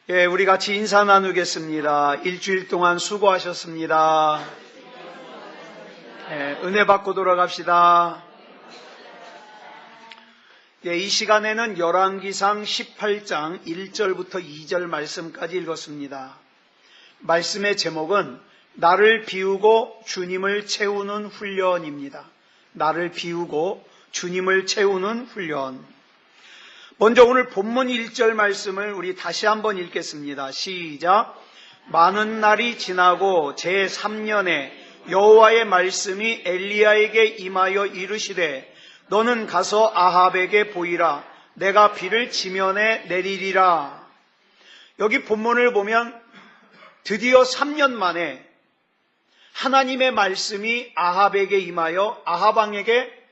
예, 우리 같이 인사 나누겠습니다. 일주일 동안 수고하셨습니다. 예, 은혜 받고 돌아갑시다. 예, 이 시간에는 열왕기상 18장 1절부터 2절 말씀까지 읽었습니다. 말씀의 제목은 나를 비우고 주님을 채우는 훈련입니다. 나를 비우고 주님을 채우는 훈련. 먼저 오늘 본문 1절 말씀을 우리 다시 한번 읽겠습니다. 시작. 많은 날이 지나고 제3년에 여호와의 말씀이 엘리야에게 임하여 이르시되 너는 가서 아합에게 보이라. 내가 비를 지면에 내리리라. 여기 본문을 보면 드디어 3년 만에 하나님의 말씀이 아합에게 임하여 아합 왕에게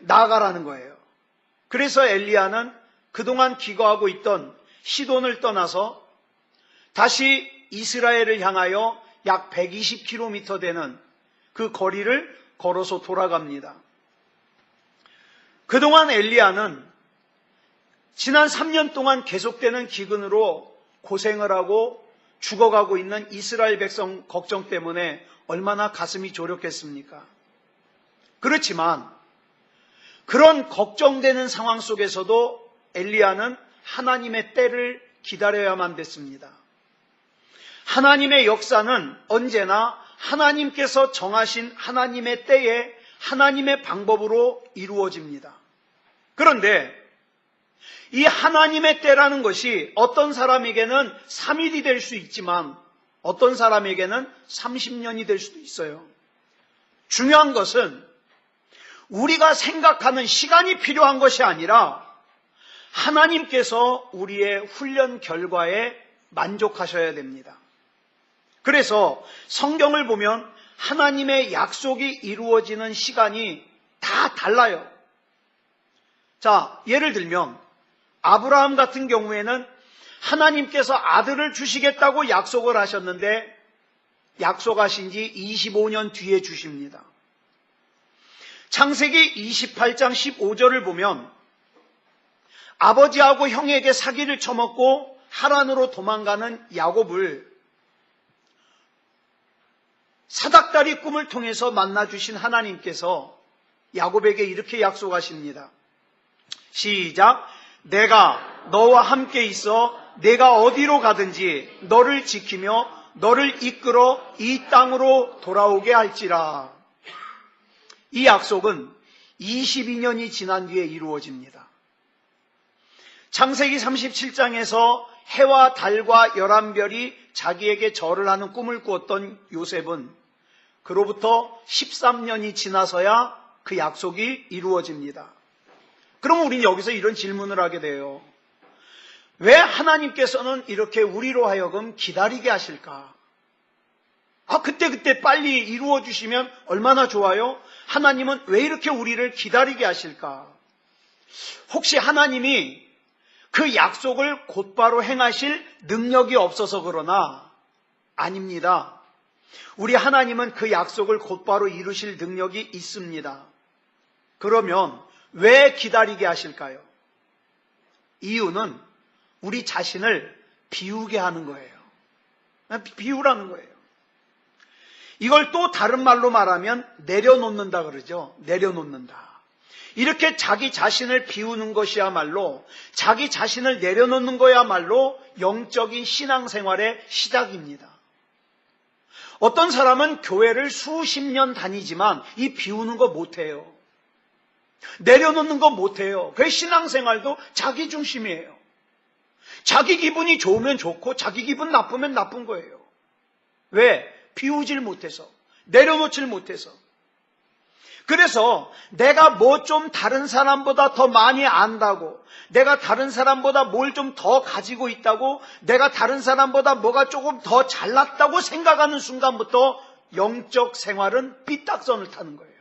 나아가라는 거예요. 그래서 엘리야는 그동안 기거하고 있던 시돈을 떠나서 다시 이스라엘을 향하여 약 120km 되는 그 거리를 걸어서 돌아갑니다. 그동안 엘리야는 지난 3년 동안 계속되는 기근으로 고생을 하고 죽어가고 있는 이스라엘 백성 걱정 때문에 얼마나 가슴이 졸였겠습니까? 그렇지만 그런 걱정되는 상황 속에서도 엘리야는 하나님의 때를 기다려야만 됐습니다. 하나님의 역사는 언제나 하나님께서 정하신 하나님의 때에 하나님의 방법으로 이루어집니다. 그런데 이 하나님의 때라는 것이 어떤 사람에게는 3일이 될 수 있지만 어떤 사람에게는 30년이 될 수도 있어요. 중요한 것은 우리가 생각하는 시간이 필요한 것이 아니라 하나님께서 우리의 훈련 결과에 만족하셔야 됩니다. 그래서 성경을 보면 하나님의 약속이 이루어지는 시간이 다 달라요. 자, 예를 들면 아브라함 같은 경우에는 하나님께서 아들을 주시겠다고 약속을 하셨는데 약속하신 지 25년 뒤에 주십니다. 창세기 28장 15절을 보면 아버지하고 형에게 사기를 쳐먹고 하란으로 도망가는 야곱을 사닥다리 꿈을 통해서 만나주신 하나님께서 야곱에게 이렇게 약속하십니다. 시작. 내가 너와 함께 있어 내가 어디로 가든지 너를 지키며 너를 이끌어 이 땅으로 돌아오게 할지라. 이 약속은 22년이 지난 뒤에 이루어집니다. 창세기 37장에서 해와 달과 11별이 자기에게 절을 하는 꿈을 꾸었던 요셉은 그로부터 13년이 지나서야 그 약속이 이루어집니다. 그럼 우리는 여기서 이런 질문을 하게 돼요. 왜 하나님께서는 이렇게 우리로 하여금 기다리게 하실까? 그때 빨리 이루어 주시면 얼마나 좋아요? 하나님은 왜 이렇게 우리를 기다리게 하실까? 혹시 하나님이 그 약속을 곧바로 행하실 능력이 없어서 그러나? 아닙니다. 우리 하나님은 그 약속을 곧바로 이루실 능력이 있습니다. 그러면 왜 기다리게 하실까요? 이유는 우리 자신을 비우게 하는 거예요. 비우라는 거예요. 이걸 또 다른 말로 말하면 내려놓는다 그러죠. 내려놓는다. 이렇게 자기 자신을 비우는 것이야말로 자기 자신을 내려놓는 거야말로 영적인 신앙생활의 시작입니다. 어떤 사람은 교회를 수십 년 다니지만 이 비우는 거 못해요. 내려놓는 거 못해요. 그 신앙생활도 자기 중심이에요. 자기 기분이 좋으면 좋고 자기 기분 나쁘면 나쁜 거예요. 왜? 비우질 못해서, 내려놓질 못해서. 그래서 내가 뭐 좀 다른 사람보다 더 많이 안다고, 내가 다른 사람보다 뭘 좀 더 가지고 있다고, 내가 다른 사람보다 뭐가 조금 더 잘났다고 생각하는 순간부터 영적 생활은 삐딱선을 타는 거예요.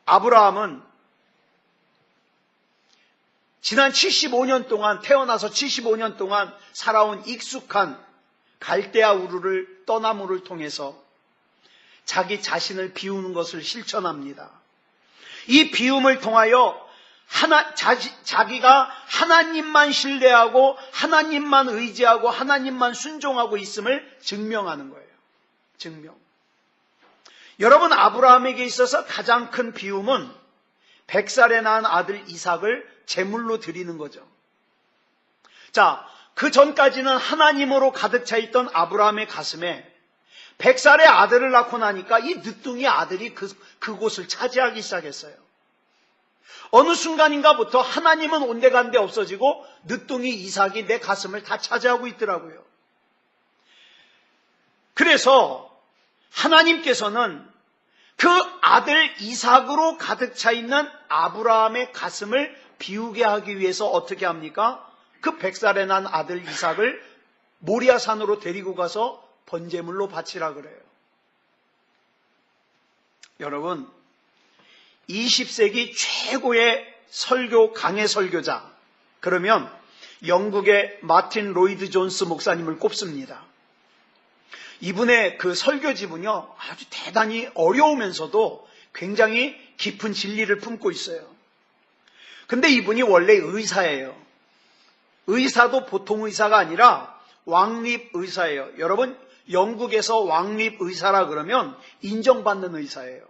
아브라함은 지난 75년 동안, 태어나서 75년 동안 살아온 익숙한 갈대아 우르를 떠남을 통해서 자기 자신을 비우는 것을 실천합니다. 이 비움을 통하여 자기가 하나님만 신뢰하고 하나님만 의지하고 하나님만 순종하고 있음을 증명하는 거예요. 증명. 여러분, 아브라함에게 있어서 가장 큰 비움은 100살에 낳은 아들 이삭을 제물로 드리는 거죠. 자, 그 전까지는 하나님으로 가득 차 있던 아브라함의 가슴에 100살의 아들을 낳고 나니까 이 늦둥이 아들이 그곳을 차지하기 시작했어요. 어느 순간인가부터 하나님은 온데간데 없어지고 늦둥이 이삭이 내 가슴을 다 차지하고 있더라고요. 그래서 하나님께서는 그 아들 이삭으로 가득 차 있는 아브라함의 가슴을 비우게 하기 위해서 어떻게 합니까? 그 100살에 난 아들 이삭을 모리아산으로 데리고 가서 번제물로 바치라 그래요. 여러분, 20세기 최고의 강해 설교자, 그러면 영국의 마틴 로이드 존스 목사님을 꼽습니다. 이분의 그 설교집은요, 아주 대단히 어려우면서도 굉장히 깊은 진리를 품고 있어요. 근데 이분이 원래 의사예요. 의사도 보통 의사가 아니라 왕립 의사예요. 여러분, 영국에서 왕립 의사라 그러면 인정받는 의사예요.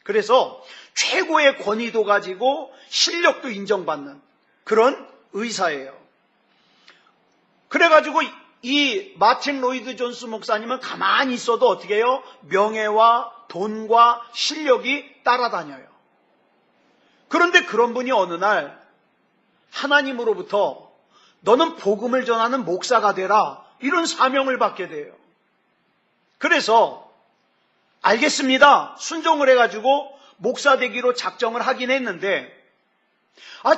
그래서 최고의 권위도 가지고 실력도 인정받는 그런 의사예요. 그래가지고 이 마틴 로이드 존스 목사님은 가만히 있어도 어떻게 해요? 명예와 돈과 실력이 따라다녀요. 그런데 그런 분이 어느 날 하나님으로부터 너는 복음을 전하는 목사가 되라, 이런 사명을 받게 돼요. 그래서 알겠습니다, 순종을 해가지고 목사 되기로 작정을 하긴 했는데,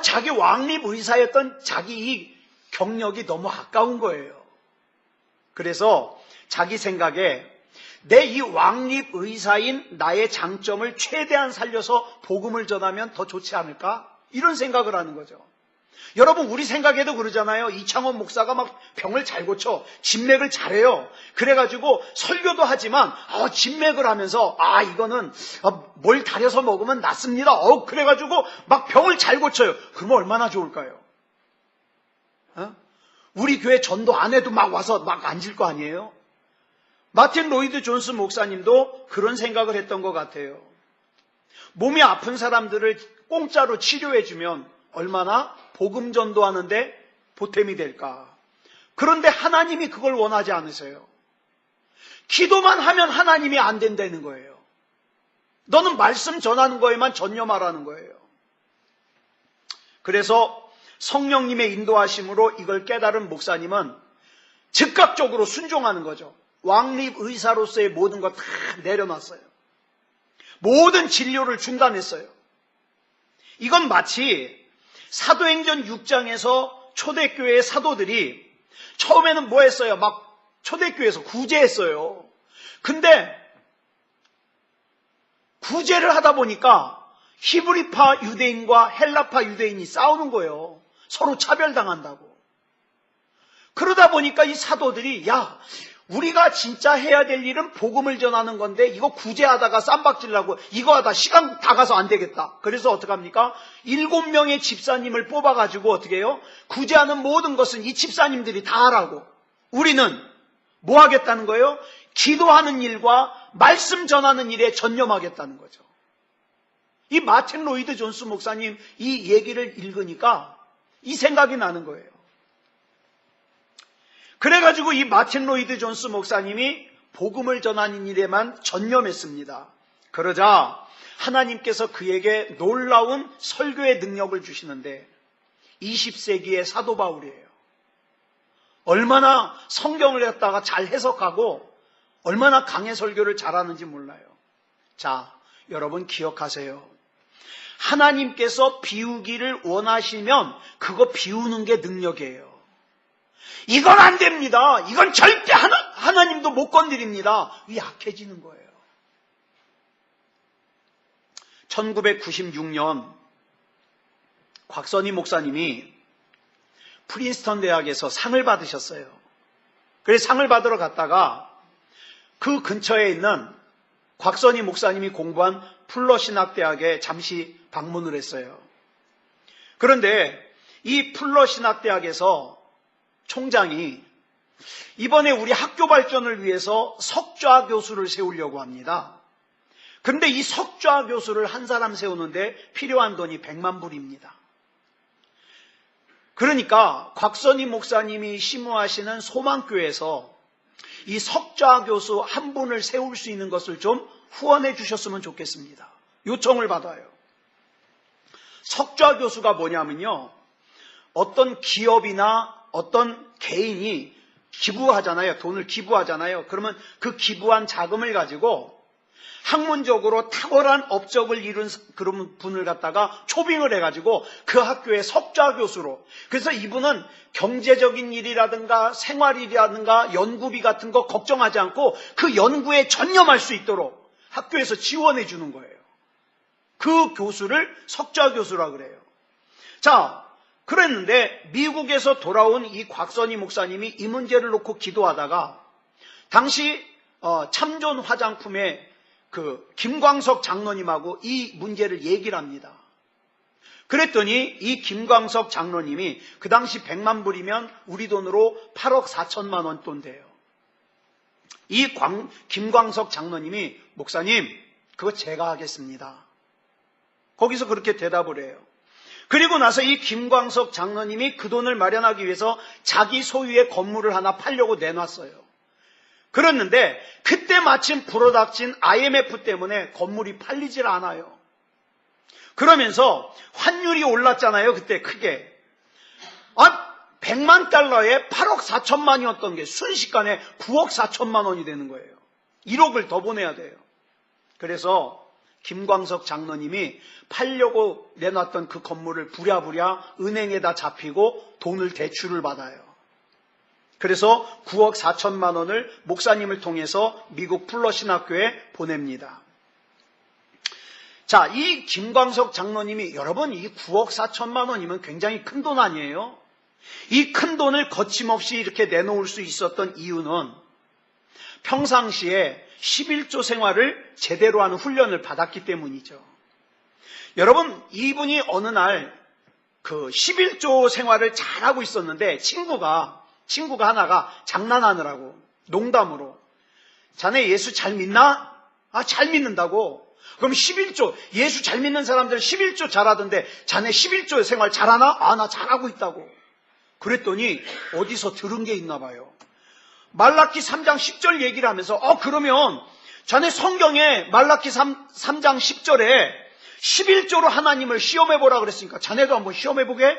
자기 왕립 의사였던 자기 이 경력이 너무 아까운 거예요. 그래서 자기 생각에 내 이 왕립 의사인 나의 장점을 최대한 살려서 복음을 전하면 더 좋지 않을까? 이런 생각을 하는 거죠. 여러분, 우리 생각에도 그러잖아요. 이창원 목사가 막 병을 잘 고쳐, 진맥을 잘해요. 그래가지고 설교도 하지만 진맥을 하면서 이거는 뭘 달여서 먹으면 낫습니다. 그래가지고 막 병을 잘 고쳐요. 그러면 얼마나 좋을까요? 우리 교회 전도 안 해도 막 와서 막 앉을 거 아니에요? 마틴 로이드 존스 목사님도 그런 생각을 했던 것 같아요. 몸이 아픈 사람들을 공짜로 치료해주면 얼마나 복음 전도하는데 보탬이 될까? 그런데 하나님이 그걸 원하지 않으세요. 기도만 하면 하나님이 안 된다는 거예요. 너는 말씀 전하는 거에만 전념하라는 거예요. 그래서 성령님의 인도하심으로 이걸 깨달은 목사님은 즉각적으로 순종하는 거죠. 왕립 의사로서의 모든 것 다 내려놨어요. 모든 진료를 중단했어요. 이건 마치 사도행전 6장에서 초대교회의 사도들이 처음에는 뭐 했어요? 막 초대교회에서 구제했어요. 근데 구제를 하다 보니까 히브리파 유대인과 헬라파 유대인이 싸우는 거예요. 서로 차별당한다고. 그러다 보니까 이 사도들이 우리가 진짜 해야 될 일은 복음을 전하는 건데 이거 구제하다가 쌈박질라고 이거 하다 시간 다 가서 안 되겠다. 그래서 어떡합니까? 7명의 집사님을 뽑아가지고 어떻게 해요? 구제하는 모든 것은 이 집사님들이 다 하라고. 우리는 뭐 하겠다는 거예요? 기도하는 일과 말씀 전하는 일에 전념하겠다는 거죠. 이 마틴 로이드 존스 목사님 이 얘기를 읽으니까 이 생각이 나는 거예요. 그래가지고 이 마틴 로이드 존스 목사님이 복음을 전하는 일에만 전념했습니다. 그러자 하나님께서 그에게 놀라운 설교의 능력을 주시는데 20세기의 사도 바울이에요. 얼마나 성경을 갖다가 잘 해석하고 얼마나 강해 설교를 잘하는지 몰라요. 자, 여러분 기억하세요. 하나님께서 비우기를 원하시면 그거 비우는 게 능력이에요. 이건 안 됩니다. 이건 절대 하나님도 못 건드립니다. 약해지는 거예요. 1996년 곽선희 목사님이 프린스턴 대학에서 상을 받으셨어요. 그래서 상을 받으러 갔다가 그 근처에 있는 곽선희 목사님이 공부한 풀러 신학대학에 잠시 방문을 했어요. 그런데 이 풀러신학대학에서 총장이 이번에 우리 학교 발전을 위해서 석좌 교수를 세우려고 합니다. 그런데 이 석좌 교수를 한 사람 세우는데 필요한 돈이 100만 불입니다. 그러니까 곽선희 목사님이 심우하시는 소망교회에서 이 석좌 교수 한 분을 세울 수 있는 것을 좀 후원해 주셨으면 좋겠습니다. 요청을 받아요. 석좌 교수가 뭐냐면요, 어떤 기업이나 어떤 개인이 기부하잖아요. 돈을 기부하잖아요. 그러면 그 기부한 자금을 가지고 학문적으로 탁월한 업적을 이룬 그런 분을 갖다가 초빙을 해가지고 그 학교의 석좌 교수로, 그래서 이분은 경제적인 일이라든가 생활일이라든가 연구비 같은 거 걱정하지 않고 그 연구에 전념할 수 있도록 학교에서 지원해 주는 거예요. 그 교수를 석좌 교수라 그래요. 자, 그랬는데 미국에서 돌아온 이 곽선희 목사님이 이 문제를 놓고 기도하다가 당시 참존 화장품의 그 김광석 장로님하고 이 문제를 얘기를 합니다. 그랬더니 이 김광석 장로님이 그 당시 100만 불이면 우리 돈으로 8억 4천만 원 돈 돼요. 이 김광석 장로님이 목사님, 그거 제가 하겠습니다. 거기서 그렇게 대답을 해요. 그리고 나서 이 김광석 장로님이 그 돈을 마련하기 위해서 자기 소유의 건물을 하나 팔려고 내놨어요. 그랬는데 그때 마침 불어닥친 IMF 때문에 건물이 팔리질 않아요. 그러면서 환율이 올랐잖아요. 그때 크게. 100만 달러에 8억 4천만이었던 게 순식간에 9억 4천만 원이 되는 거예요. 1억을 더 보내야 돼요. 그래서 김광석 장로님이 팔려고 내놨던 그 건물을 부랴부랴 은행에다 잡히고 돈을 대출을 받아요. 그래서 9억 4천만 원을 목사님을 통해서 미국 풀러신학교에 보냅니다. 자, 이 김광석 장로님이, 여러분, 이 9억 4천만 원이면 굉장히 큰 돈 아니에요? 이 큰 돈을 거침없이 이렇게 내놓을 수 있었던 이유는 평상시에 11조 생활을 제대로 하는 훈련을 받았기 때문이죠. 여러분, 이분이 어느 날 그 11조 생활을 잘하고 있었는데 친구가 하나가 장난하느라고 농담으로, 자네 예수 잘 믿나? 잘 믿는다고. 그럼 11조, 예수 잘 믿는 사람들 11조 잘하던데 자네 11조 생활 잘하나? 나 잘하고 있다고. 그랬더니 어디서 들은 게 있나 봐요. 말라기 3장 10절 얘기를 하면서 그러면 자네 성경에 말라기 3장 10절에 11조로 하나님을 시험해보라 그랬으니까 자네도 한번 시험해보게?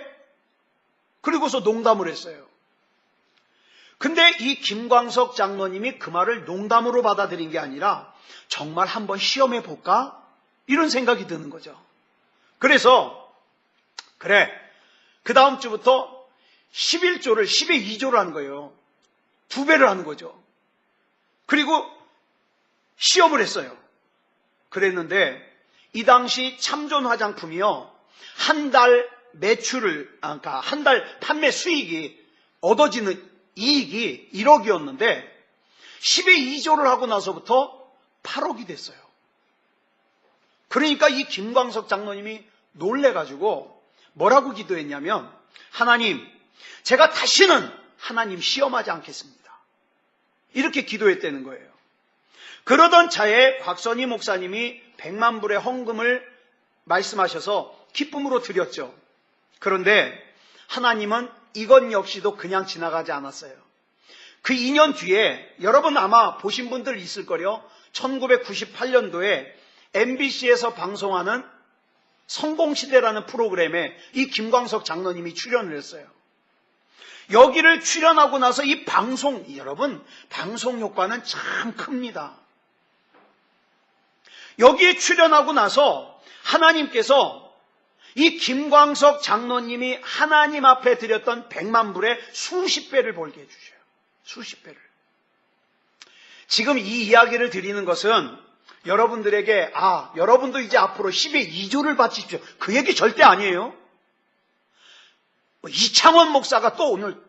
그리고서 농담을 했어요. 근데 이 김광석 장로님이 그 말을 농담으로 받아들인 게 아니라 정말 한번 시험해볼까? 이런 생각이 드는 거죠. 그래서 그래, 그 다음 주부터 11조를 10의 2조를 하는 거예요. 2배를 하는 거죠. 그리고 시험을 했어요. 그랬는데 이 당시 참존 화장품이요, 한 달 매출을, 그러니까 한 달 판매 수익이, 얻어지는 이익이 1억이었는데 10의 2조를 하고 나서부터 8억이 됐어요. 그러니까 이 김광석 장로님이 놀래가지고 뭐라고 기도했냐면, 하나님, 제가 다시는 하나님 시험하지 않겠습니다. 이렇게 기도했다는 거예요. 그러던 차에 곽선희 목사님이 100만 불의 헌금을 말씀하셔서 기쁨으로 드렸죠. 그런데 하나님은 이것 역시도 그냥 지나가지 않았어요. 그 2년 뒤에 여러분 아마 보신 분들 있을 거요. 1998년도에 MBC에서 방송하는 성공시대라는 프로그램에 이 김광석 장로님이 출연을 했어요. 여기를 출연하고 나서 이 방송, 여러분, 방송 효과는 참 큽니다. 여기에 출연하고 나서 하나님께서 이 김광석 장로님이 하나님 앞에 드렸던 100만 불의 수십 배를 벌게 해주셔요. 수십 배를. 지금 이 이야기를 드리는 것은 여러분들에게 여러분도 이제 앞으로 10의 2조를 바치십시오, 그 얘기 절대 아니에요. 이창원 목사가 또 오늘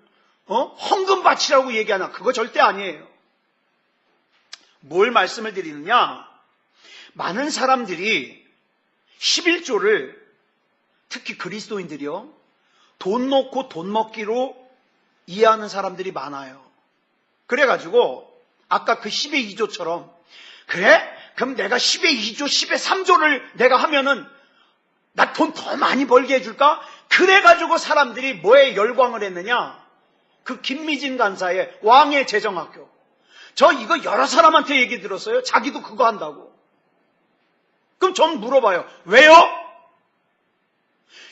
헌금 바치라고 얘기하나, 그거 절대 아니에요. 뭘 말씀을 드리느냐, 많은 사람들이 11조를 특히 그리스도인들이요, 돈 놓고 돈 먹기로 이해하는 사람들이 많아요. 그래가지고 아까 그 10의 2조처럼, 그래? 그럼 내가 10의 2조, 10의 3조를 내가 하면은 나 돈 더 많이 벌게 해줄까? 그래가지고 사람들이 뭐에 열광을 했느냐? 그 김미진 간사의 왕의 재정학교. 저 이거 여러 사람한테 얘기 들었어요. 자기도 그거 한다고. 그럼 전 물어봐요. 왜요?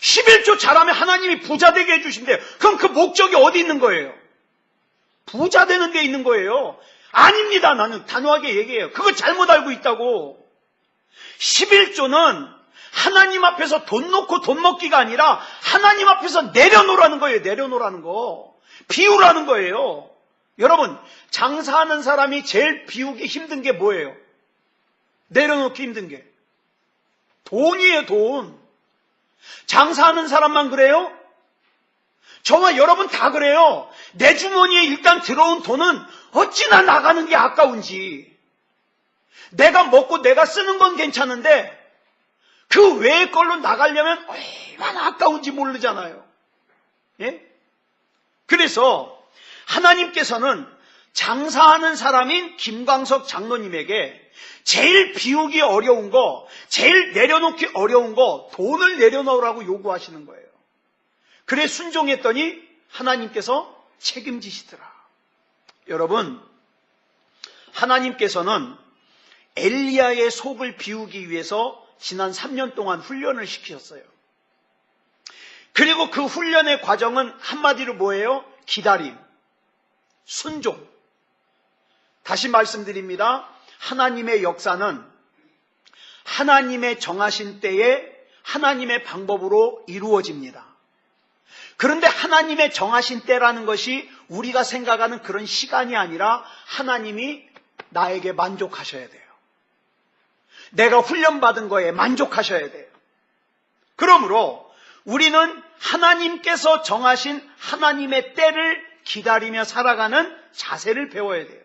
11조 잘하면 하나님이 부자 되게 해주신대요. 그럼 그 목적이 어디 있는 거예요? 부자 되는 데 있는 거예요. 아닙니다. 나는 단호하게 얘기해요. 그거 잘못 알고 있다고. 11조는 하나님 앞에서 돈 놓고 돈 먹기가 아니라 하나님 앞에서 내려놓으라는 거예요. 내려놓으라는 거. 비우라는 거예요. 여러분, 장사하는 사람이 제일 비우기 힘든 게 뭐예요? 내려놓기 힘든 게. 돈이에요, 돈. 장사하는 사람만 그래요? 저와 여러분 다 그래요. 내 주머니에 일단 들어온 돈은 어찌나 나가는 게 아까운지. 내가 먹고 내가 쓰는 건 괜찮은데 그 외의 걸로 나가려면 얼마나 아까운지 모르잖아요. 예? 그래서 하나님께서는 장사하는 사람인 김광석 장로님에게 제일 비우기 어려운 거, 제일 내려놓기 어려운 거, 돈을 내려놓으라고 요구하시는 거예요. 그래 순종했더니 하나님께서 책임지시더라. 여러분, 하나님께서는 엘리야의 속을 비우기 위해서 지난 3년 동안 훈련을 시키셨어요. 그리고 그 훈련의 과정은 한마디로 뭐예요? 기다림, 순종. 다시 말씀드립니다. 하나님의 역사는 하나님의 정하신 때에 하나님의 방법으로 이루어집니다. 그런데 하나님의 정하신 때라는 것이 우리가 생각하는 그런 시간이 아니라 하나님이 나에게 만족하셔야 돼요. 내가 훈련받은 거에 만족하셔야 돼요. 그러므로 우리는 하나님께서 정하신 하나님의 때를 기다리며 살아가는 자세를 배워야 돼요.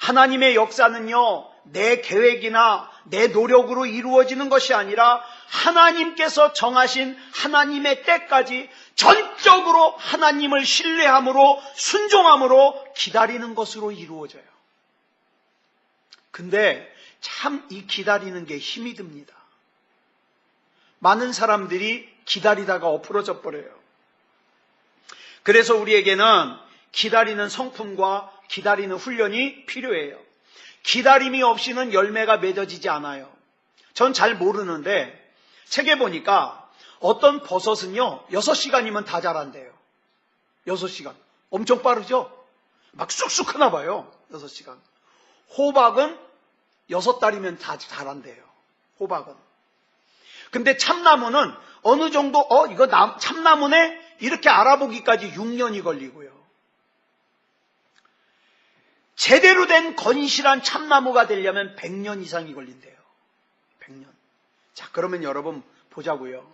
하나님의 역사는요, 내 계획이나 내 노력으로 이루어지는 것이 아니라 하나님께서 정하신 하나님의 때까지 전적으로 하나님을 신뢰함으로 순종함으로 기다리는 것으로 이루어져요. 근데 참 이 기다리는 게 힘이 듭니다. 많은 사람들이 기다리다가 엎어져 버려요. 그래서 우리에게는 기다리는 성품과 기다리는 훈련이 필요해요. 기다림이 없이는 열매가 맺어지지 않아요. 전 잘 모르는데 책에 보니까 어떤 버섯은요 6시간이면 다 자란대요. 6시간. 엄청 빠르죠? 막 쑥쑥 크나 봐요. 6시간. 호박은 6달이면 다 자란대요. 호박은. 근데 참나무는 어느 정도 이거 참나무네 이렇게 알아보기까지 6년이 걸리고요. 제대로 된 건실한 참나무가 되려면 100년 이상이 걸린대요. 100년. 자, 그러면 여러분 보자고요.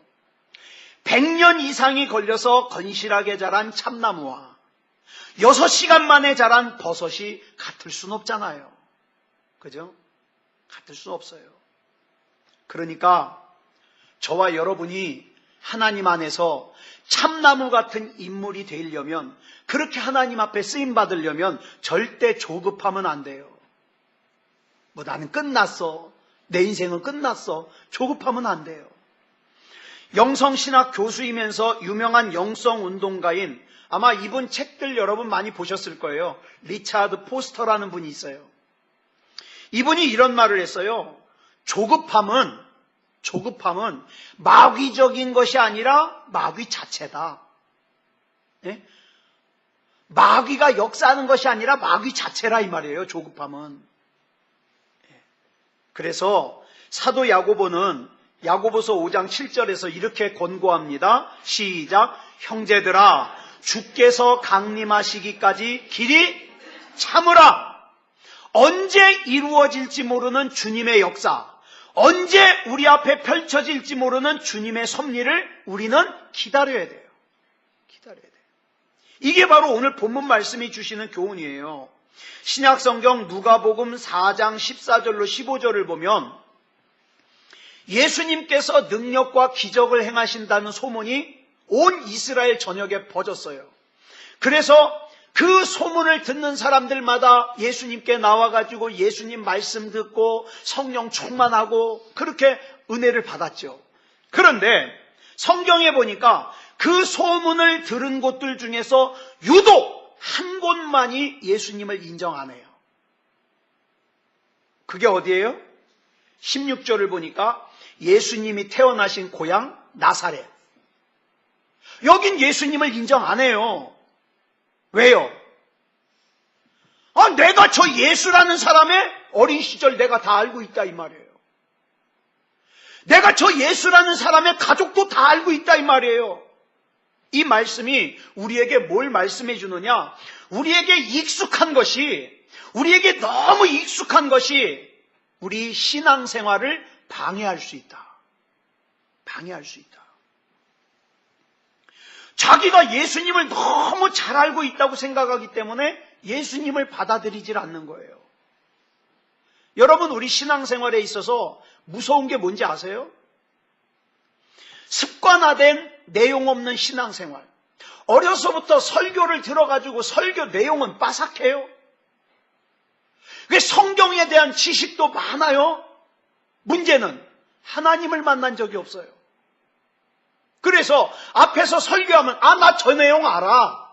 100년 이상이 걸려서 건실하게 자란 참나무와 6시간 만에 자란 버섯이 같을 순 없잖아요. 그죠? 같을 수 없어요. 그러니까 저와 여러분이 하나님 안에서 참나무 같은 인물이 되려면, 그렇게 하나님 앞에 쓰임 받으려면 절대 조급하면 안 돼요. 뭐 나는 끝났어, 내 인생은 끝났어, 조급하면 안 돼요. 영성신학 교수이면서 유명한 영성운동가인, 아마 이분 책들 여러분 많이 보셨을 거예요. 리차드 포스터라는 분이 있어요. 이분이 이런 말을 했어요. 조급함은 마귀적인 것이 아니라 마귀 자체다. 예? 마귀가 역사하는 것이 아니라 마귀 자체라 이 말이에요. 조급함은. 예. 그래서 사도 야고보는 야고보서 5장 7절에서 이렇게 권고합니다. 시작. 형제들아, 주께서 강림하시기까지 길이 참으라. 언제 이루어질지 모르는 주님의 역사, 언제 우리 앞에 펼쳐질지 모르는 주님의 섭리를 우리는 기다려야 돼요. 기다려야 돼요. 이게 바로 오늘 본문 말씀이 주시는 교훈이에요. 신약성경 누가복음 4장 14절로 15절을 보면 예수님께서 능력과 기적을 행하신다는 소문이 온 이스라엘 전역에 퍼졌어요. 그래서 그 소문을 듣는 사람들마다 예수님께 나와가지고 예수님 말씀 듣고 성령 충만하고 그렇게 은혜를 받았죠. 그런데 성경에 보니까 그 소문을 들은 곳들 중에서 유독 한 곳만이 예수님을 인정 안 해요. 그게 어디예요? 16절을 보니까 예수님이 태어나신 고향 나사렛. 여긴 예수님을 인정 안 해요. 왜요? 내가 저 예수라는 사람의 어린 시절 내가 다 알고 있다 이 말이에요. 내가 저 예수라는 사람의 가족도 다 알고 있다 이 말이에요. 이 말씀이 우리에게 뭘 말씀해 주느냐? 우리에게 익숙한 것이, 우리에게 너무 익숙한 것이 우리 신앙생활을 방해할 수 있다. 방해할 수 있다. 자기가 예수님을 너무 잘 알고 있다고 생각하기 때문에 예수님을 받아들이질 않는 거예요. 여러분, 우리 신앙생활에 있어서 무서운 게 뭔지 아세요? 습관화된 내용 없는 신앙생활. 어려서부터 설교를 들어가지고 설교 내용은 빠삭해요. 성경에 대한 지식도 많아요. 문제는 하나님을 만난 적이 없어요. 그래서 앞에서 설교하면 나 저 내용 알아.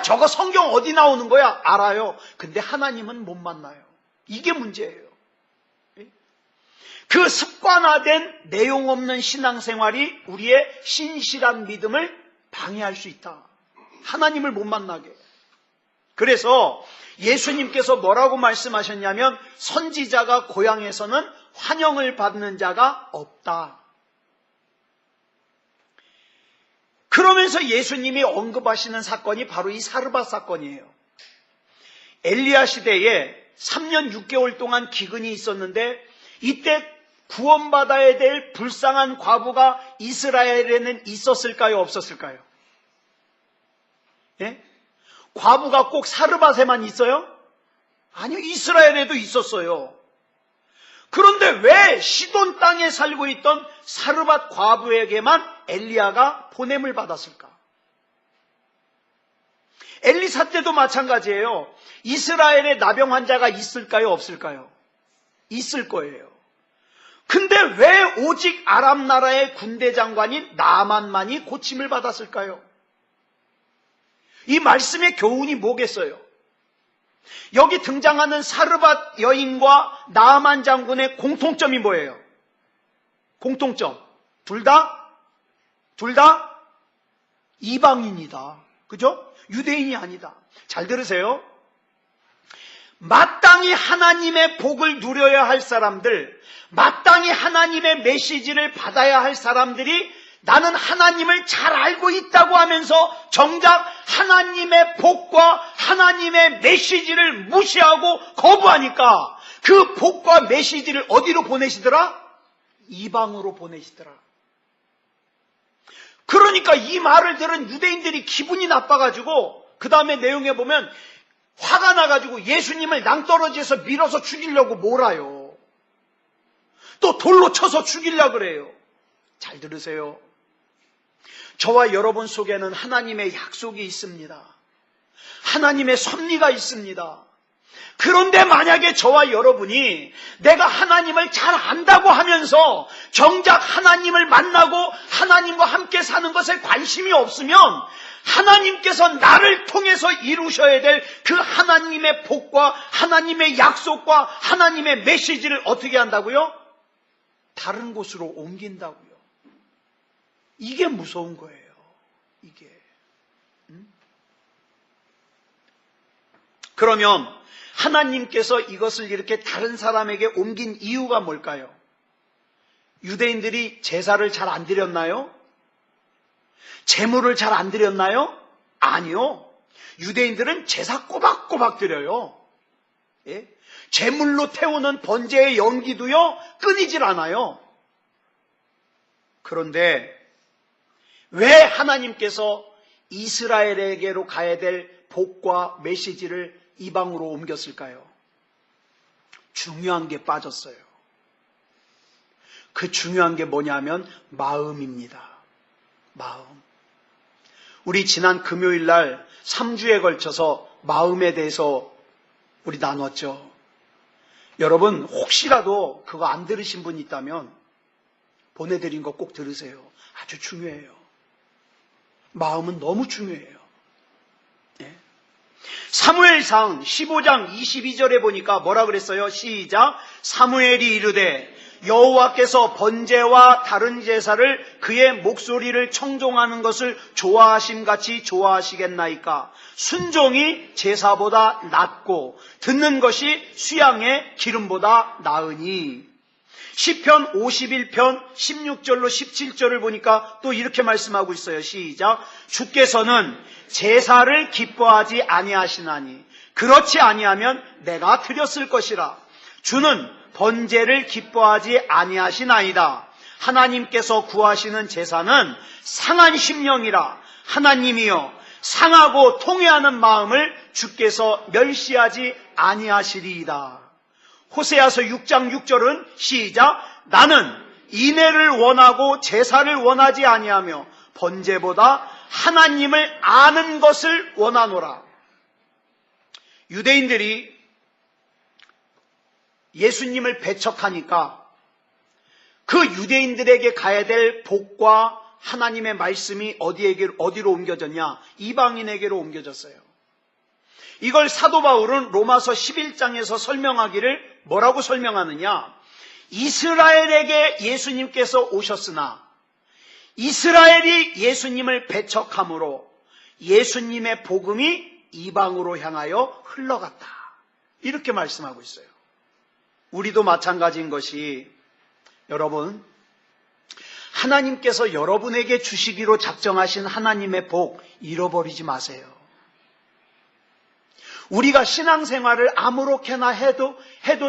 저거 성경 어디 나오는 거야? 알아요. 근데 하나님은 못 만나요. 이게 문제예요. 그 습관화된 내용 없는 신앙생활이 우리의 신실한 믿음을 방해할 수 있다. 하나님을 못 만나게. 그래서 예수님께서 뭐라고 말씀하셨냐면 선지자가 고향에서는 환영을 받는 자가 없다. 그러면서 예수님이 언급하시는 사건이 바로 이 사르밧 사건이에요. 엘리야 시대에 3년 6개월 동안 기근이 있었는데 이때 구원받아야 될 불쌍한 과부가 이스라엘에는 있었을까요? 없었을까요? 예? 과부가 꼭 사르밧에만 있어요? 아니요, 이스라엘에도 있었어요. 그런데 왜 시돈 땅에 살고 있던 사르밧 과부에게만 엘리야가 보냄을 받았을까? 엘리사 때도 마찬가지예요. 이스라엘에 나병 환자가 있을까요? 없을까요? 있을 거예요. 근데 왜 오직 아람 나라의 군대 장관인 나만만이 고침을 받았을까요? 이 말씀의 교훈이 뭐겠어요? 여기 등장하는 사르밧 여인과 나만 장군의 공통점이 뭐예요? 공통점. 둘 다 이방인이다. 그죠? 유대인이 아니다. 잘 들으세요. 마땅히 하나님의 복을 누려야 할 사람들, 마땅히 하나님의 메시지를 받아야 할 사람들이 나는 하나님을 잘 알고 있다고 하면서 정작 하나님의 복과 하나님의 메시지를 무시하고 거부하니까 그 복과 메시지를 어디로 보내시더라? 이방으로 보내시더라. 그러니까 이 말을 들은 유대인들이 기분이 나빠가지고 그 다음에 내용에 보면 화가 나가지고 예수님을 낭떠러지에서 밀어서 죽이려고 몰아요. 또 돌로 쳐서 죽이려고 그래요. 잘 들으세요. 저와 여러분 속에는 하나님의 약속이 있습니다. 하나님의 섭리가 있습니다. 그런데 만약에 저와 여러분이 내가 하나님을 잘 안다고 하면서 정작 하나님을 만나고 하나님과 함께 사는 것에 관심이 없으면 하나님께서 나를 통해서 이루셔야 될 그 하나님의 복과 하나님의 약속과 하나님의 메시지를 어떻게 한다고요? 다른 곳으로 옮긴다고요. 이게 무서운 거예요. 이게. 그러면 하나님께서 이것을 이렇게 다른 사람에게 옮긴 이유가 뭘까요? 유대인들이 제사를 잘 안 드렸나요? 제물을 잘 안 드렸나요? 아니요. 유대인들은 제사 꼬박꼬박 드려요. 예? 제물로 태우는 번제의 연기도요, 끊이질 않아요. 그런데 왜 하나님께서 이스라엘에게로 가야 될 복과 메시지를 이방으로 옮겼을까요? 중요한 게 빠졌어요. 그 중요한 게 뭐냐면 마음입니다. 마음. 우리 지난 금요일 날 3주에 걸쳐서 마음에 대해서 우리 나눴죠. 여러분 혹시라도 그거 안 들으신 분 있다면 보내드린 거 꼭 들으세요. 아주 중요해요. 마음은 너무 중요해요. 네. 사무엘상 15장 22절에 보니까 뭐라 그랬어요? 시작. 사무엘이 이르되 여호와께서 번제와 다른 제사를 그의 목소리를 청종하는 것을 좋아하심같이 좋아하시겠나이까? 순종이 제사보다 낫고 듣는 것이 수양의 기름보다 나으니. 시편 51편 16절로 17절을 보니까 또 이렇게 말씀하고 있어요. 시작. 주께서는 제사를 기뻐하지 아니하시나니 그렇지 아니하면 내가 드렸을 것이라. 주는 번제를 기뻐하지 아니하시나이다. 하나님께서 구하시는 제사는 상한 심령이라. 하나님이여 상하고 통회하는 마음을 주께서 멸시하지 아니하시리이다. 호세아서 6장 6절은 시작. 나는 인애를 원하고 제사를 원하지 아니하며 번제보다 하나님을 아는 것을 원하노라. 유대인들이 예수님을 배척하니까 그 유대인들에게 가야 될 복과 하나님의 말씀이 어디로 옮겨졌냐? 이방인에게로 옮겨졌어요. 이걸 사도 바울은 로마서 11장에서 설명하기를 뭐라고 설명하느냐? 이스라엘에게 예수님께서 오셨으나 이스라엘이 예수님을 배척함으로 예수님의 복음이 이방으로 향하여 흘러갔다. 이렇게 말씀하고 있어요. 우리도 마찬가지인 것이 여러분, 하나님께서 여러분에게 주시기로 작정하신 하나님의 복 잃어버리지 마세요. 우리가 신앙생활을 아무렇게나 해도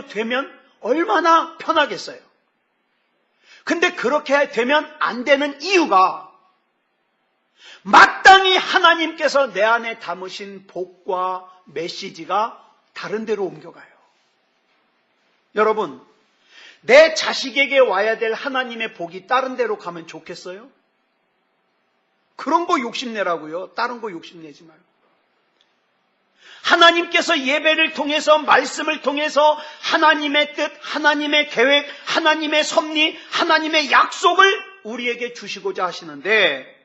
되면 얼마나 편하겠어요. 근데 그렇게 되면 안 되는 이유가 마땅히 하나님께서 내 안에 담으신 복과 메시지가 다른 데로 옮겨가요. 여러분, 내 자식에게 와야 될 하나님의 복이 다른 데로 가면 좋겠어요? 그런 거 욕심내라고요. 다른 거 욕심내지 말고. 하나님께서 예배를 통해서 말씀을 통해서 하나님의 뜻, 하나님의 계획, 하나님의 섭리, 하나님의 약속을 우리에게 주시고자 하시는데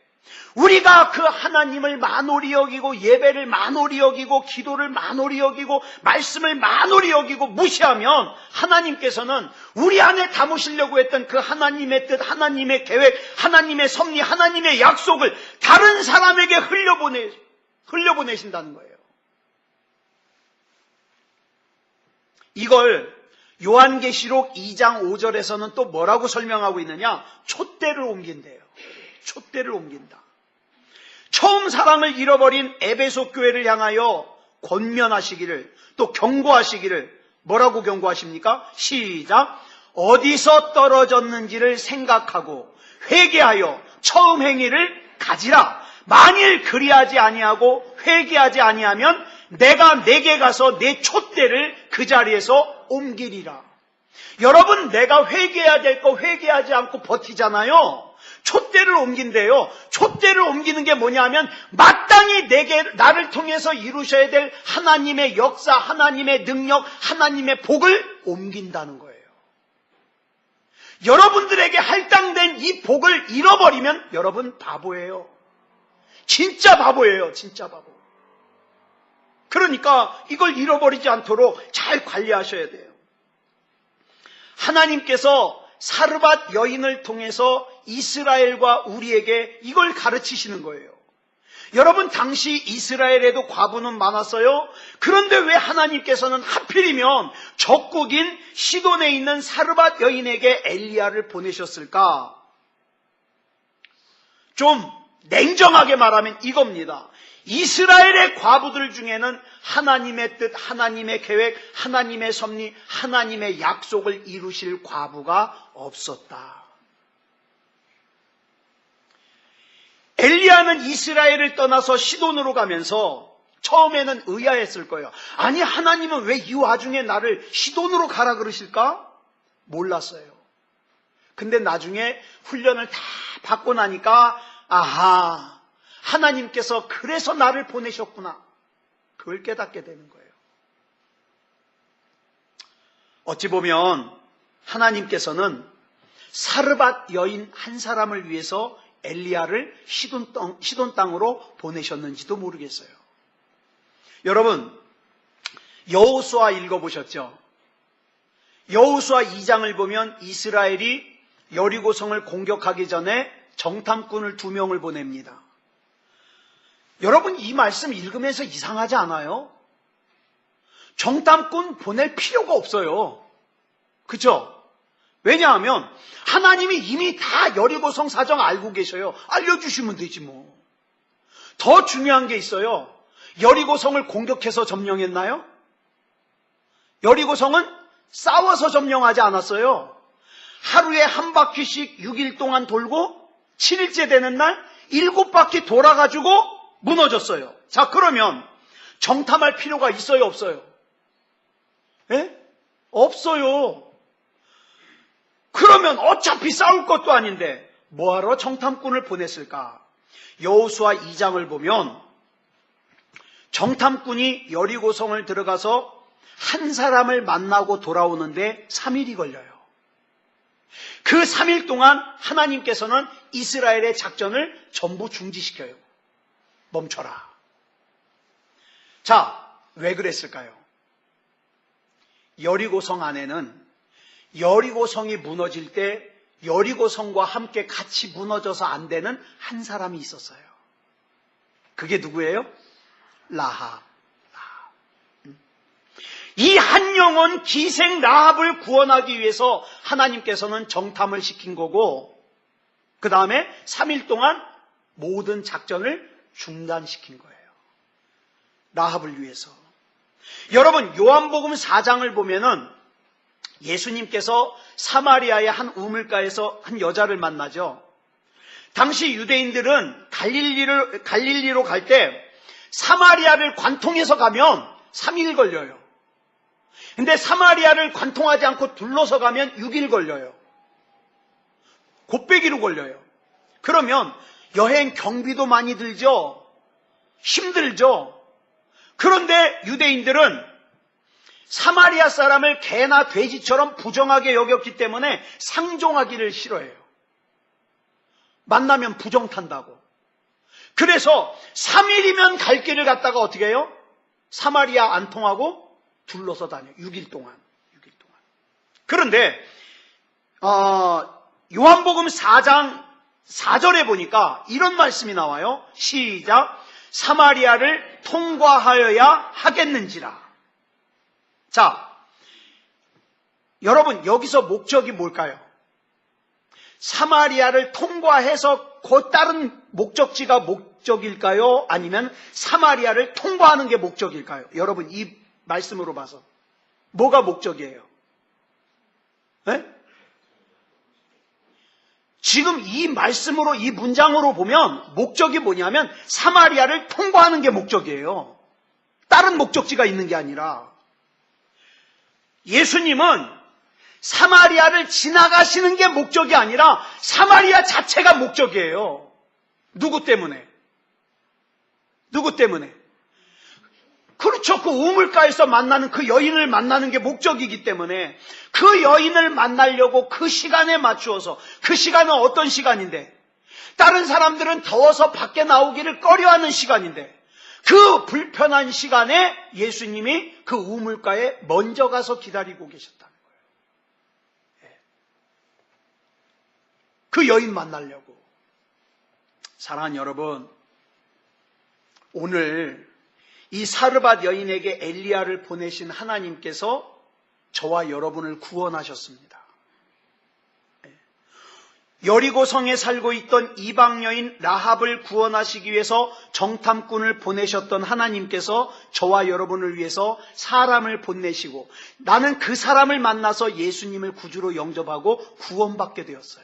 우리가 그 하나님을 만홀히 여기고 예배를 만홀히 여기고 기도를 만홀히 여기고 말씀을 만홀히 여기고 무시하면 하나님께서는 우리 안에 담으시려고 했던 그 하나님의 뜻, 하나님의 계획, 하나님의 섭리, 하나님의 약속을 다른 사람에게 흘려보내신다는 거예요. 이걸 요한계시록 2장 5절에서는 또 뭐라고 설명하고 있느냐? 촛대를 옮긴대요. 촛대를 옮긴다. 처음 사랑을 잃어버린 에베소 교회를 향하여 권면하시기를 또 경고하시기를 뭐라고 경고하십니까? 시작. 어디서 떨어졌는지를 생각하고 회개하여 처음 행위를 가지라. 만일 그리하지 아니하고 회개하지 아니하면 내가 내게 가서 내 촛대를 그 자리에서 옮기리라. 여러분, 내가 회개해야 될 거 회개하지 않고 버티잖아요. 촛대를 옮긴대요. 촛대를 옮기는 게 뭐냐면 마땅히 나를 통해서 이루셔야 될 하나님의 역사, 하나님의 능력, 하나님의 복을 옮긴다는 거예요. 여러분들에게 할당된 이 복을 잃어버리면 여러분 바보예요. 진짜 바보예요. 진짜 바보. 그러니까 이걸 잃어버리지 않도록 잘 관리하셔야 돼요. 하나님께서 사르밧 여인을 통해서 이스라엘과 우리에게 이걸 가르치시는 거예요. 여러분, 당시 이스라엘에도 과부는 많았어요. 그런데 왜 하나님께서는 하필이면 적국인 시돈에 있는 사르밧 여인에게 엘리야를 보내셨을까? 좀 냉정하게 말하면 이겁니다. 이스라엘의 과부들 중에는 하나님의 뜻, 하나님의 계획, 하나님의 섭리, 하나님의 약속을 이루실 과부가 없었다. 엘리야는 이스라엘을 떠나서 시돈으로 가면서 처음에는 의아했을 거예요. 아니, 하나님은 왜 이 와중에 나를 시돈으로 가라 그러실까? 몰랐어요. 근데 나중에 훈련을 다 받고 나니까 아하, 하나님께서 그래서 나를 보내셨구나. 그걸 깨닫게 되는 거예요. 어찌 보면 하나님께서는 사르밧 여인 한 사람을 위해서 엘리야를 시돈 땅으로 보내셨는지도 모르겠어요. 여러분, 여호수아 읽어보셨죠? 여호수아 2장을 보면 이스라엘이 여리고성을 공격하기 전에 정탐꾼을 2명을 보냅니다. 여러분, 이 말씀 읽으면서 이상하지 않아요? 정탐꾼 보낼 필요가 없어요. 그렇죠? 왜냐하면 하나님이 이미 다 여리고성 사정 알고 계셔요. 알려주시면 되지 뭐. 더 중요한 게 있어요. 여리고성을 공격해서 점령했나요? 여리고성은 싸워서 점령하지 않았어요. 하루에 한 바퀴씩 6일 동안 돌고 7일째 되는 날 7바퀴 돌아가지고 무너졌어요. 자, 그러면 정탐할 필요가 있어요, 없어요? 예? 없어요. 그러면 어차피 싸울 것도 아닌데 뭐하러 정탐꾼을 보냈을까? 여호수아 2장을 보면 정탐꾼이 여리고성을 들어가서 한 사람을 만나고 돌아오는데 3일이 걸려요. 그 3일 동안 하나님께서는 이스라엘의 작전을 전부 중지시켜요. 멈춰라. 자, 왜 그랬을까요? 여리고성 안에는 여리고성이 무너질 때 여리고성과 함께 같이 무너져서 안 되는 한 사람이 있었어요. 그게 누구예요? 라합. 이 한 영혼 기생 라합을 구원하기 위해서 하나님께서는 정탐을 시킨 거고, 그 다음에 3일 동안 모든 작전을 중단시킨 거예요. 라합을 위해서. 여러분, 요한복음 4장을 보면은 예수님께서 사마리아의 한 우물가에서 한 여자를 만나죠. 당시 유대인들은 갈릴리로 갈 때 사마리아를 관통해서 가면 3일 걸려요. 근데 사마리아를 관통하지 않고 둘러서 가면 6일 걸려요. 곱빼기로 걸려요. 그러면 여행 경비도 많이 들죠. 힘들죠. 그런데 유대인들은 사마리아 사람을 개나 돼지처럼 부정하게 여겼기 때문에 상종하기를 싫어해요. 만나면 부정 탄다고. 그래서 3일이면 갈 길을 갔다가 어떻게 해요? 사마리아 안 통하고 둘러서 다녀. 6일 동안. 그런데 요한복음 4장 4절에 보니까 이런 말씀이 나와요. 시작. 사마리아를 통과하여야 하겠는지라. 자, 여러분, 여기서 목적이 뭘까요? 사마리아를 통과해서 그 다른 목적지가 목적일까요? 아니면 사마리아를 통과하는 게 목적일까요? 여러분, 이 말씀으로 봐서 뭐가 목적이에요? 네? 지금 이 말씀으로, 이 문장으로 보면 목적이 뭐냐면 사마리아를 통과하는 게 목적이에요. 다른 목적지가 있는 게 아니라. 예수님은 사마리아를 지나가시는 게 목적이 아니라 사마리아 자체가 목적이에요. 누구 때문에? 누구 때문에? 그렇죠. 그 우물가에서 만나는 그 여인을 만나는 게 목적이기 때문에 그 여인을 만나려고 그 시간에 맞추어서, 그 시간은 어떤 시간인데? 다른 사람들은 더워서 밖에 나오기를 꺼려하는 시간인데 그 불편한 시간에 예수님이 그 우물가에 먼저 가서 기다리고 계셨다는 거예요. 그 여인 만나려고. 사랑하는 여러분, 오늘 이 사르밧 여인에게 엘리야를 보내신 하나님께서 저와 여러분을 구원하셨습니다. 여리고성에 살고 있던 이방 여인 라합을 구원하시기 위해서 정탐꾼을 보내셨던 하나님께서 저와 여러분을 위해서 사람을 보내시고 나는 그 사람을 만나서 예수님을 구주로 영접하고 구원받게 되었어요.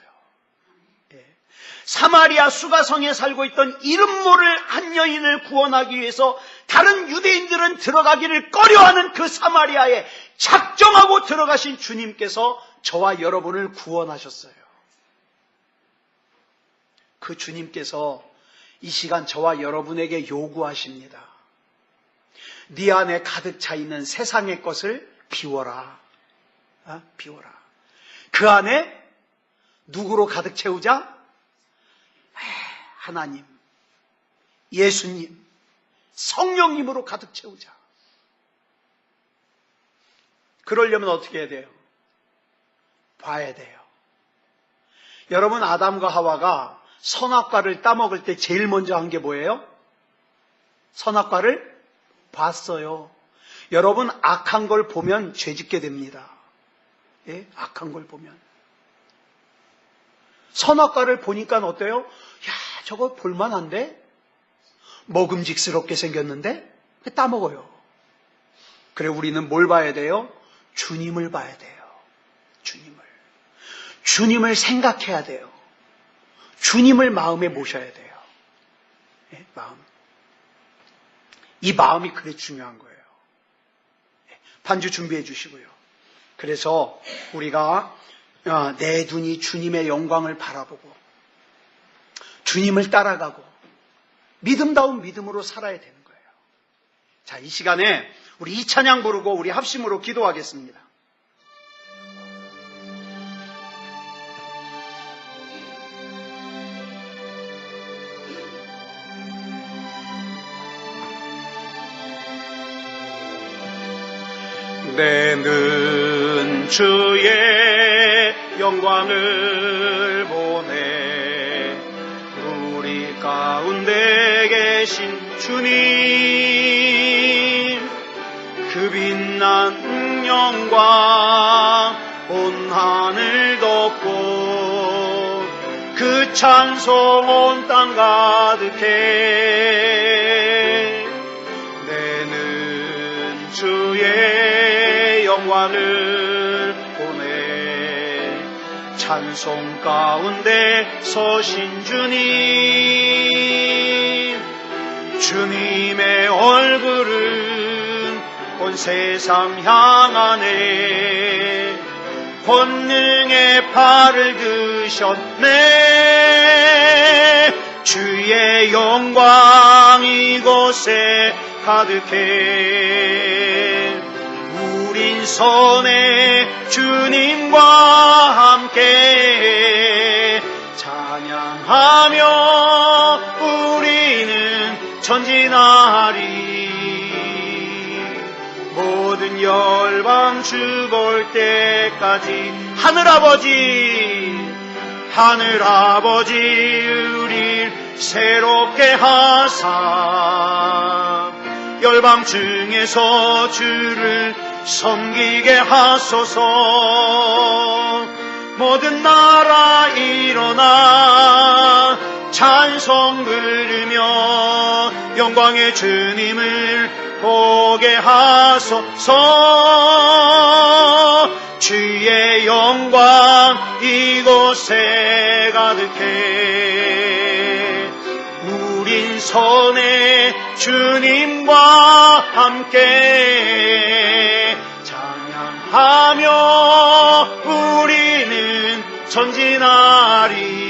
사마리아 수가성에 살고 있던 이름 모를 한 여인을 구원하기 위해서 다른 유대인들은 들어가기를 꺼려하는 그 사마리아에 작정하고 들어가신 주님께서 저와 여러분을 구원하셨어요. 그 주님께서 이 시간 저와 여러분에게 요구하십니다. 네 안에 가득 차 있는 세상의 것을 비워라. 비워라. 그 안에 누구로 가득 채우자? 하나님, 예수님, 성령님으로 가득 채우자. 그러려면 어떻게 해야 돼요? 봐야 돼요. 여러분, 아담과 하와가 선악과를 따먹을 때 제일 먼저 한 게 뭐예요? 선악과를 봤어요. 여러분, 악한 걸 보면 죄짓게 됩니다. 예? 악한 걸 보면. 선악과를 보니까 어때요? 야, 저거 볼만한데? 먹음직스럽게 생겼는데? 따먹어요. 그래, 우리는 뭘 봐야 돼요? 주님을 봐야 돼요. 주님을 생각해야 돼요. 주님을 마음에 모셔야 돼요. 예? 마음. 이 마음이 그래 중요한 거예요. 예? 반주 준비해 주시고요. 그래서 우리가 내 눈이 주님의 영광을 바라보고 주님을 따라가고 믿음다운 믿음으로 살아야 되는 거예요. 자, 이 시간에 우리 이 찬양 부르고 우리 합심으로 기도하겠습니다. 내는 주의 영광을 보내 우리 가운데 계신 주님 그 빛난 영광 온 하늘 덮고 그 찬송 온 땅 가득해 내는 주의 영광을 보내 찬송 가운데 서신 주님의 얼굴은 온 세상 향하네 권능의 팔을 드셨네 주의 영광 이곳에 가득해 우린 선의 주님과 함께 찬양하며 우리는 전진하리 모든 열방 주 볼 때까지 하늘아버지 우릴 새롭게 하사 열방 중에서 주를 섬기게 하소서 모든 나라 일어나 찬송 부르며 영광의 주님을 보게 하소서 주의 영광 이곳에 가득해 우린 선의 주님과 함께 찬양하며 우리는 전진하리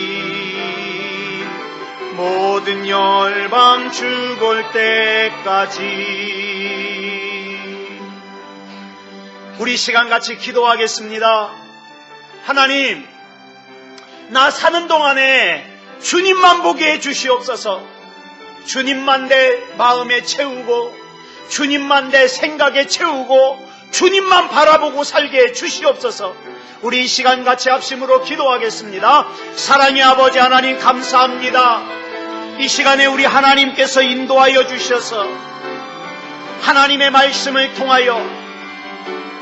모든 열방 주 볼 때까지 우리 시간 같이 기도하겠습니다. 하나님, 나 사는 동안에 주님만 보게 해주시옵소서. 주님만 내 마음에 채우고 주님만 내 생각에 채우고 주님만 바라보고 살게 해주시옵소서. 우리 이 시간 같이 합심으로 기도하겠습니다. 사랑의 아버지 하나님 감사합니다. 이 시간에 우리 하나님께서 인도하여 주셔서 하나님의 말씀을 통하여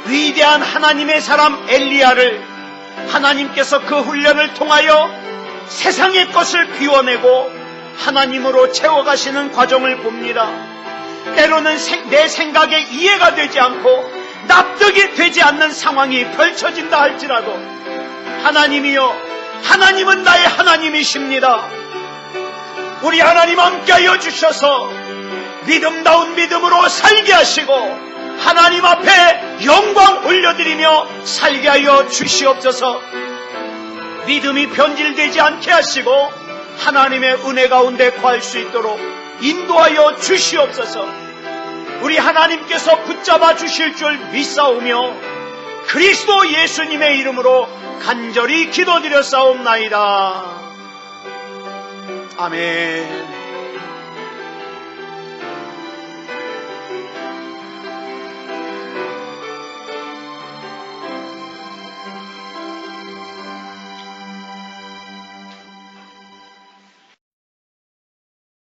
위대한 하나님의 사람 엘리야를 하나님께서 그 훈련을 통하여 세상의 것을 비워내고 하나님으로 채워가시는 과정을 봅니다. 때로는 내 생각에 이해가 되지 않고 납득이 되지 않는 상황이 펼쳐진다 할지라도 하나님이여, 하나님은 나의 하나님이십니다. 우리 하나님 함께하여 주셔서 믿음다운 믿음으로 살게 하시고 하나님 앞에 영광 올려드리며 살게 하여 주시옵소서. 믿음이 변질되지 않게 하시고 하나님의 은혜 가운데 거할 수 있도록 인도하여 주시옵소서. 우리 하나님께서 붙잡아 주실 줄 믿사오며 그리스도 예수님의 이름으로 간절히 기도드렸사옵나이다. 아멘.